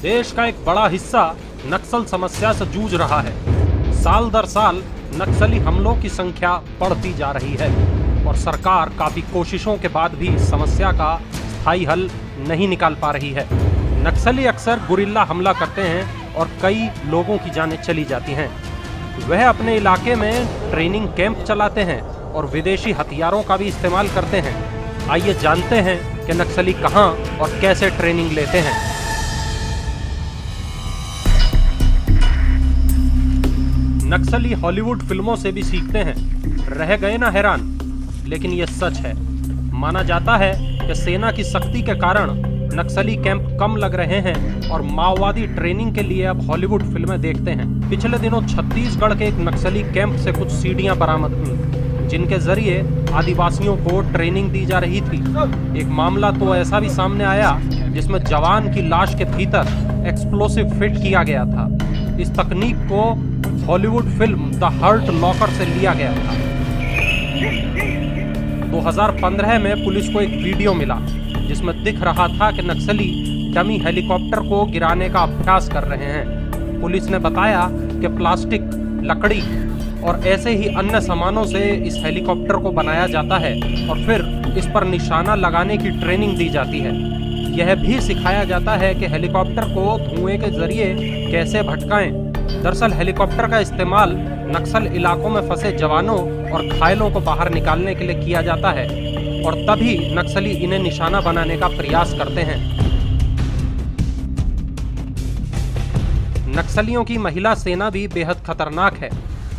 देश का एक बड़ा हिस्सा नक्सल समस्या से जूझ रहा है। साल दर साल नक्सली हमलों की संख्या बढ़ती जा रही है और सरकार काफी कोशिशों के बाद भी इस समस्या का स्थायी हल नहीं निकाल पा रही है। नक्सली अक्सर गुरिल्ला हमला करते हैं और कई लोगों की जानें चली जाती हैं। वह अपने इलाके में ट्रेनिंग कैंप चलाते हैं और विदेशी हथियारों का भी इस्तेमाल करते हैं। आइए जानते हैं कि नक्सली कहां और कैसे ट्रेनिंग लेते हैं। नक्सली हॉलीवुड फिल्मों से भी सीखते हैं। रह गए ना हैरान, लेकिन यह सच है। माना जाता है कि सेना की सख्ती के कारण नक्सली कैंप कम लग रहे हैं और माओवादी ट्रेनिंग के लिए अब हॉलीवुड फिल्में देखते हैं। पिछले दिनों छत्तीसगढ़ के एक नक्सली कैंप से कुछ सीढ़ियां बरामद हुई, जिनके जरिए आदिवासियों को ट्रेनिंग दी जा रही थी। एक मामला तो ऐसा भी सामने आया जिसमें जवान की लाश के भीतर एक्सप्लोसिव फिट किया गया था। इस तकनीक को Hollywood film the hurt locker से लिया गया था। 2015 में पुलिस को एक वीडियो मिला जिसमें दिख रहा था कि नक्सली डमी हेलीकॉप्टर को गिराने का अभ्यास कर रहे हैं। पुलिस ने बताया कि प्लास्टिक, लकड़ी और ऐसे ही अन्य सामानों से इस हेलीकॉप्टर को बनाया जाता है और फिर इस पर निशाना लगाने की ट्रेनिंग दी जाती है। यह भी सिखाया जाता है कि हेलीकॉप्टर को धुएं के जरिए कैसे भटकाएं। दरअसल हेलीकॉप्टर का इस्तेमाल नक्सल इलाकों में फंसे जवानों और घायलों को बाहर निकालने के लिए किया जाता है और तभी नक्सली इन्हें निशाना बनाने का प्रयास करते हैं। नक्सलियों की महिला सेना भी बेहद खतरनाक है।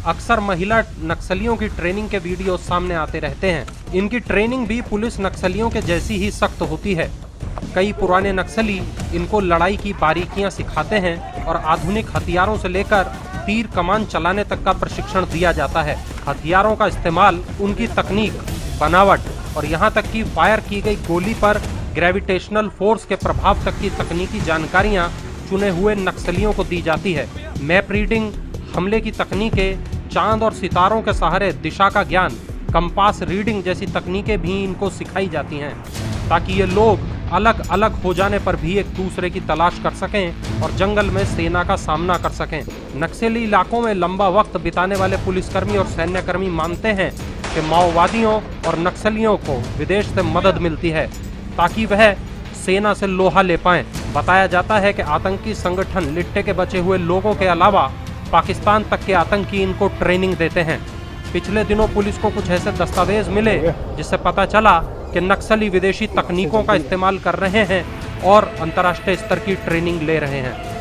अक्सर महिला नक्सलियों की ट्रेनिंग के वीडियो सामने आते रहते हैं। इनकी ट्रेनिंग भी पुलिस नक्सलियों के जैसी ही सख्त होती है। कई पुराने नक्सली इनको लड़ाई की बारीकियां सिखाते हैं और आधुनिक हथियारों से लेकर तीर कमान चलाने तक का प्रशिक्षण दिया जाता है। हथियारों का इस्तेमाल, उनकी तकनीक, बनावट और यहाँ तक कि फायर की गई गोली पर ग्रेविटेशनल फोर्स के प्रभाव तक की तकनीकी जानकारियाँ चुने हुए नक्सलियों को दी जाती है। मैप रीडिंग, हमले की तकनीकें, चांद और सितारों के सहारे दिशा का ज्ञान, कंपास रीडिंग जैसी तकनीकें भी इनको सिखाई जाती हैं ताकि ये लोग अलग अलग हो जाने पर भी एक दूसरे की तलाश कर सकें और जंगल में सेना का सामना कर सकें। नक्सली इलाकों में लंबा वक्त बिताने वाले पुलिसकर्मी और सैन्यकर्मी मानते हैं कि माओवादियों और नक्सलियों को विदेश से मदद मिलती है ताकि वह सेना से लोहा ले पाएं। बताया जाता है कि आतंकी संगठन लिट्टे के बचे हुए लोगों के अलावा पाकिस्तान तक के आतंकी इनको ट्रेनिंग देते हैं। पिछले दिनों पुलिस को कुछ ऐसे दस्तावेज मिले जिससे पता चला कि नक्सली विदेशी तकनीकों का इस्तेमाल कर रहे हैं और अंतर्राष्ट्रीय स्तर की ट्रेनिंग ले रहे हैं।